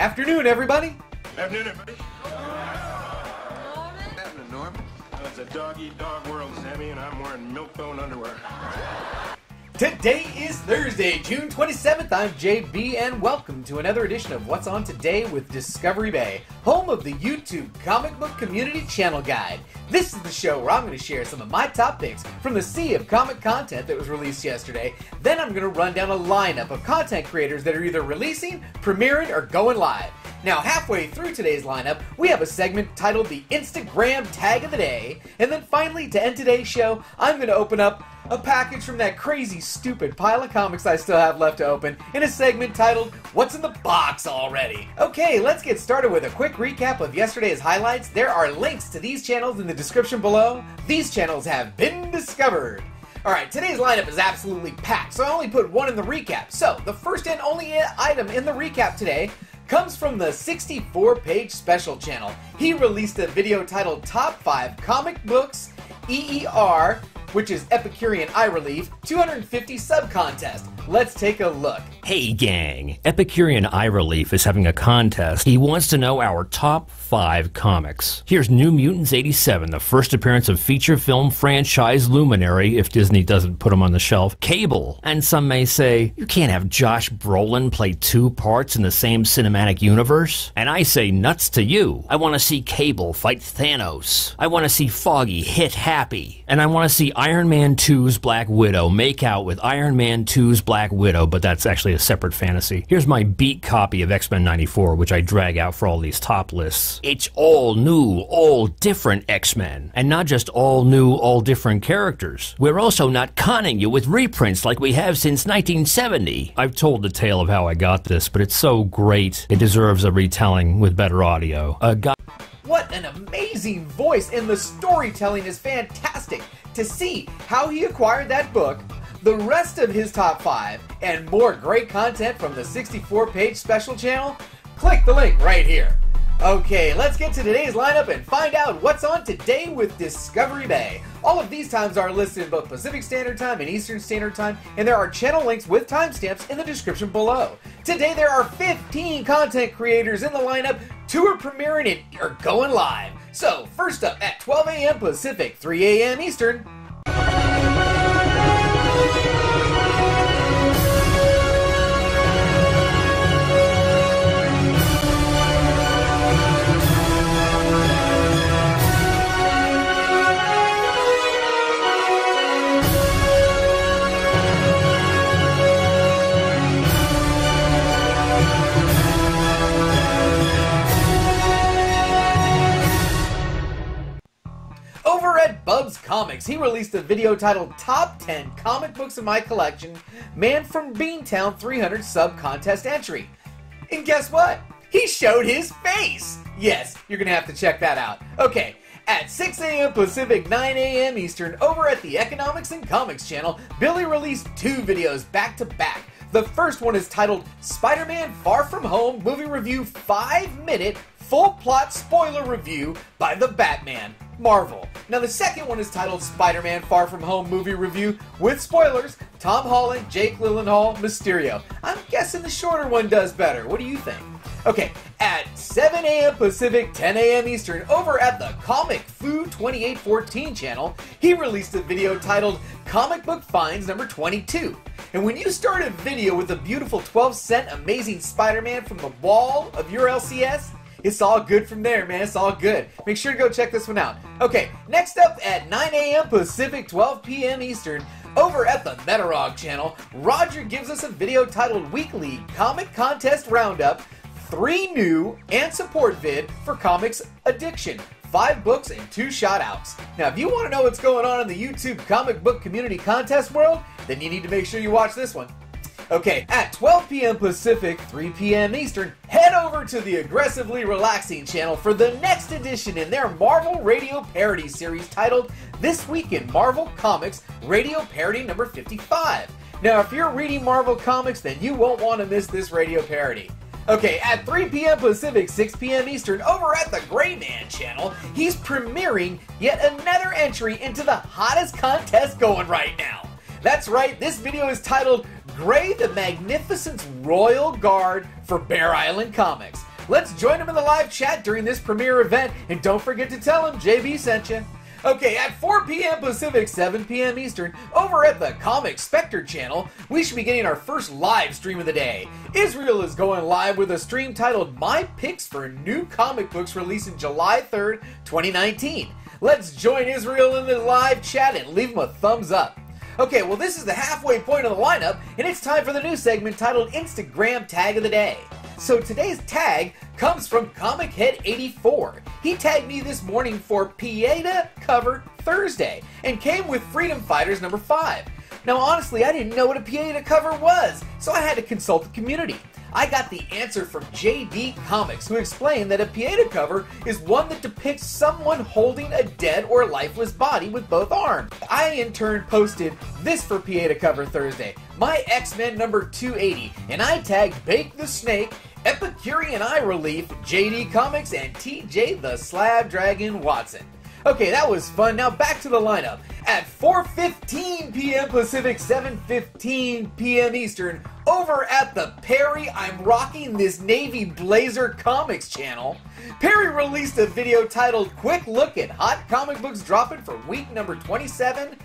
Afternoon, everybody. Afternoon, everybody. What's happening, Norm? It's a dog-eat-dog world, Sammy, and I'm wearing milk-bone underwear. Today is Thursday, June 27th. I'm JB, and welcome to another edition of What's On Today with Discovery Bay, home of the YouTube Comic Book Community Channel Guide. This is the show where I'm going to share some of my top picks from the sea of comic content that was released yesterday. Then I'm going to run down a lineup of content creators that are either releasing, premiering, or going live. Now, halfway through today's lineup, we have a segment titled the Instagram Tag of the Day. And then finally, to end today's show, I'm going to open up a package from that crazy, stupid pile of comics I still have left to open in a segment titled, What's in the Box Already? Okay, let's get started with a quick recap of yesterday's highlights. There are links to these channels in the description below. These channels have been discovered. Alright, today's lineup is absolutely packed, so I only put one in the recap. So, the first and only item in the recap today comes from the 64-page special channel. He released a video titled Top 5 Comic Books EER, which is Epicurean Eye Relief, 250 sub-contest. Let's take a look. Hey gang, Epicurean Eye Relief is having a contest. He wants to know our top 5 comics. Here's New Mutants 87, the first appearance of feature film franchise luminary, if Disney doesn't put him on the shelf, Cable. And some may say, you can't have Josh Brolin play 2 parts in the same cinematic universe? And I say nuts to you. I want to see Cable fight Thanos. I want to see Foggy hit Happy. And I want to see Iron Man 2's Black Widow make out with Iron Man 2's Black Widow, but that's actually a separate fantasy. Here's my beat copy of X-Men 94, which I drag out for all these top lists. It's all new, all different X-Men. And not just all new, all different characters. We're also not conning you with reprints like we have since 1970. I've told the tale of how I got this, but it's so great, it deserves a retelling with better audio. What an amazing voice, and the storytelling is fantastic. To see how he acquired that book, the rest of his top 5, and more great content from the 64-page special channel, click the link right here. Okay, let's get to today's lineup and find out what's on today with Discovery Bay. All of these times are listed in both Pacific Standard Time and Eastern Standard Time, and there are channel links with timestamps in the description below. Today there are 15 content creators in the lineup, 2 are premiering and are going live. So, first up at 12 a.m. Pacific, 3 a.m. Eastern, BUB'S Comics, he released a video titled Top 10 Comic Books in My Collection, ManFromBeantown 300 sub-contest entry. And guess what? He showed his face! Yes, you're gonna have to check that out. Okay, at 6 a.m. Pacific, 9 a.m. Eastern, over at the Economics and Comics channel, Billy released 2 videos back to back. The first one is titled Spider-Man Far From Home Movie Review 5-minute Full Plot Spoiler Review by the Batman, Marvel. Now the second one is titled Spider-Man Far From Home Movie Review with spoilers, Tom Holland, Jake Gyllenhaal, Mysterio. I'm guessing the shorter one does better. What do you think? Okay, at 7 a.m. Pacific, 10 a.m. Eastern, over at the Comic Fu 2814 channel, he released a video titled Comic Book Finds number 22. And when you start a video with a beautiful 12-cent Amazing Spider-Man from the wall of your LCS, it's all good from there, man. It's all good. Make sure to go check this one out. Okay, next up at 9 a.m. Pacific, 12 p.m. Eastern, over at the Metarog channel, Roger gives us a video titled Weekly Comic Contest Roundup, 3 new and support vid for comics addiction. 5 books and 2 shout-outs. Now, if you want to know what's going on in the YouTube comic book community contest world, then you need to make sure you watch this one. Okay, at 12 p.m. Pacific, 3 p.m. Eastern, head over to the Aggressively Relaxing channel for the next edition in their Marvel Radio Parody series titled This Week in Marvel Comics Radio Parody number 55. Now, if you're reading Marvel Comics, then you won't want to miss this radio parody. Okay, at 3 p.m. Pacific, 6 p.m. Eastern, over at the GRADER'S channel, he's premiering yet another entry into the hottest contest going right now. That's right, this video is titled Gray the Magnificent's Royal Guard for Bear Island Comics. Let's join him in the live chat during this premiere event, and don't forget to tell him JB sent you. Okay, at 4 p.m. Pacific, 7 p.m. Eastern, over at the Comic Spectre channel, we should be getting our first live stream of the day. Israel is going live with a stream titled My Picks for New Comic Books releasing July 3rd, 2019. Let's join Israel in the live chat and leave him a thumbs up. Okay, well this is the halfway point of the lineup, and it's time for the new segment titled Instagram Tag of the Day. So today's tag comes from ComicHead84. He tagged me this morning for Pieta Cover Thursday and came with Freedom Fighters number 5. Now honestly, I didn't know what a Pieta cover was, so I had to consult the community. I got the answer from JD Comics, who explained that a Pieta cover is one that depicts someone holding a dead or lifeless body with both arms. I in turn posted this for Pieta Cover Thursday, my X-Men number 280, and I tagged Bake the Snake, Epicurean Eye Relief, JD Comics, and TJ the Slab Dragon Watson. Okay, that was fun. Now back to the lineup. At 4:15 p.m. Pacific, 7:15 p.m. Eastern, over at the Perry I'm Rocking This Navy Blazer Comics channel, Perry released a video titled Quick Look at Hot Comic Books Dropping for week number 27,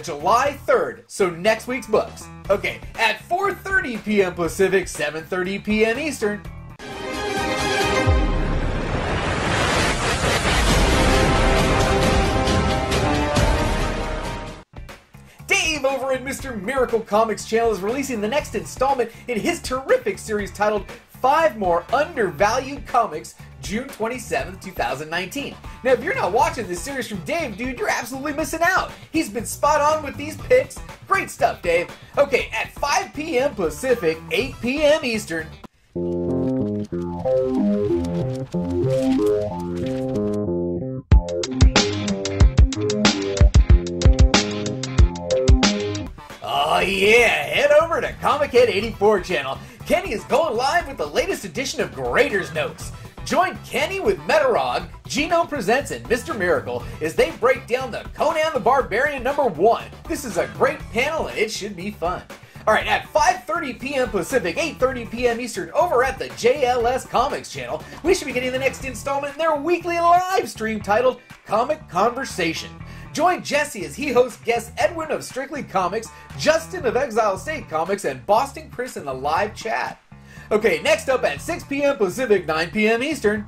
July 3rd, so next week's books. Okay, at 4:30 p.m. Pacific, 7:30 p.m. Eastern, Dave over at Mr. Miracle Comics channel is releasing the next installment in his terrific series titled 5 More Undervalued Comics, June 27th, 2019. Now, if you're not watching this series from Dave, dude, you're absolutely missing out. He's been spot on with these picks. Great stuff, Dave. Okay, at 5 p.m. Pacific, 8 p.m. Eastern. Oh yeah, head over to ComicHead84 channel. Kenny is going live with the latest edition of GRADER'S Notes. Join Kenny with Metarog, Gino Presents, and Mr. Miracle as they break down the Conan the Barbarian number 1. This is a great panel and it should be fun. Alright, at 5:30 p.m. Pacific, 8:30 p.m. Eastern, over at the JLS Comics channel, we should be getting the next installment in their weekly live stream titled Comiconversation. Join Jesse as he hosts guests Edwin of Strictly Comics, Justin of Exile State Comics, and Boston Chris in the live chat. Okay, next up at 6 p.m. Pacific, 9 p.m. Eastern.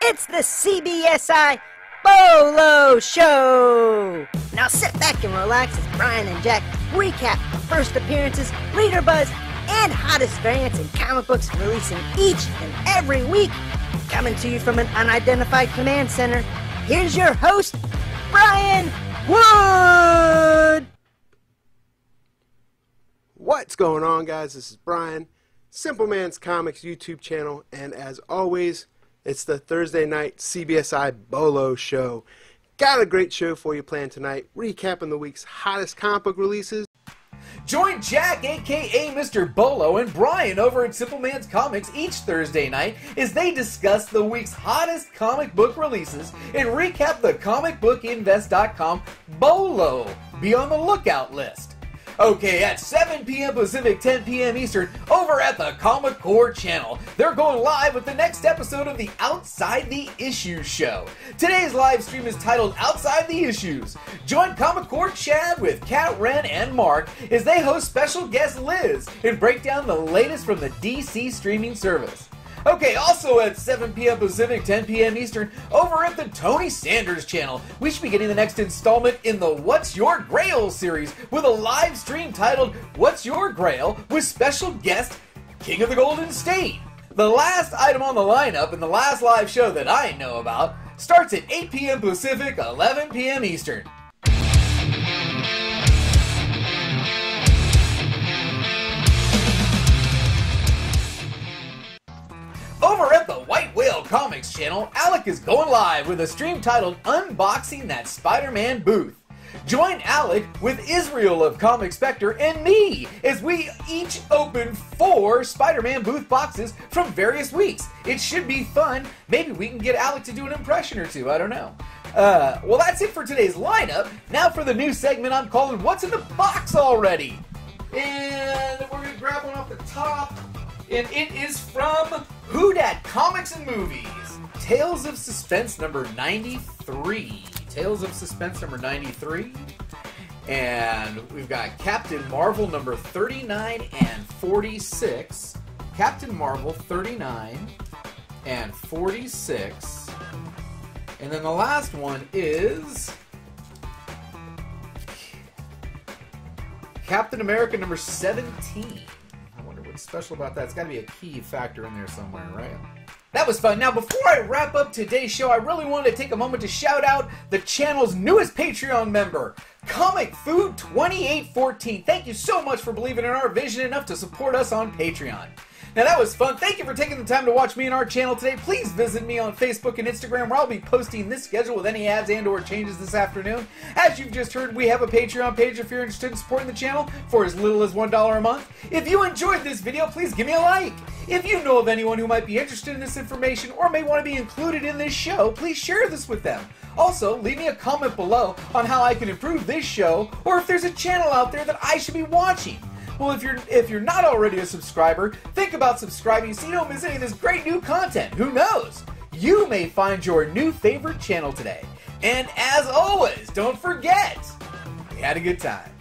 It's the CBSI Bolo Show! Now sit back and relax as Brian and Jack recap the first appearances, reader buzz, and hottest variants in comic books releasing each and every week. Coming to you from an unidentified command center, here's your host, Brian Wood! What's going on, guys? This is Brian, Simple Man's Comics YouTube channel, and as always, it's the Thursday night CBSI Bolo Show. Got a great show for you planned tonight, recapping the week's hottest comic book releases. Join Jack, aka Mr. Bolo, and Brian over at Simple Man's Comics each Thursday night as they discuss the week's hottest comic book releases and recap the comicbookinvest.com Bolo Be on the Lookout list. Okay, at 7 p.m. Pacific, 10 p.m. Eastern, over at the Comic Core channel, they're going live with the next episode of the Outside the Issues show. Today's live stream is titled Outside the Issues. Join Comic Core Chad with Kat, Ren, and Mark as they host special guest Liz and break down the latest from the DC streaming service. Okay, also at 7 p.m. Pacific, 10 p.m. Eastern, over at the Tony Sanders channel, we should be getting the next installment in the What's Your Grail series with a live stream titled What's Your Grail with special guest King of the Golden State. The last item on the lineup and the last live show that I know about starts at 8 p.m. Pacific, 11 p.m. Eastern. Over at the White Whale Comics channel, Alec is going live with a stream titled Unboxing That Spider-Man Booth. Join Alec with Israel of Comic Spectre and me as we each open 4 Spider-Man booth boxes from various weeks. It should be fun. Maybe we can get Alec to do an impression or two. I don't know. Well, that's it for today's lineup. Now for the new segment I'm calling What's in the Box Already? And we're going to grab one off the top. And it is from Who Dat Comics and Movies. Tales of Suspense number 93. Tales of Suspense number 93. And we've got Captain Marvel number 39 and 46. Captain Marvel 39 and 46. And then the last one is Captain America number 17. I wonder what's special about that. It's got to be a key factor in there somewhere, right? That was fun. Now, before I wrap up today's show, I really wanted to take a moment to shout out the channel's newest Patreon member, Comic Food 2814. Thank you so much for believing in our vision enough to support us on Patreon. Now, that was fun. Thank you for taking the time to watch me and our channel today. Please visit me on Facebook and Instagram, where I'll be posting this schedule with any ads and or changes this afternoon. As you've just heard, we have a Patreon page if you're interested in supporting the channel for as little as $1 a month. If you enjoyed this video, please give me a like. If you know of anyone who might be interested in this information or may want to be included in this show, please share this with them. Also, leave me a comment below on how I can improve this show, or if there's a channel out there that I should be watching. Well, if you're not already a subscriber, think about subscribing so you don't miss any of this great new content. Who knows? You may find your new favorite channel today. And as always, don't forget, we had a good time.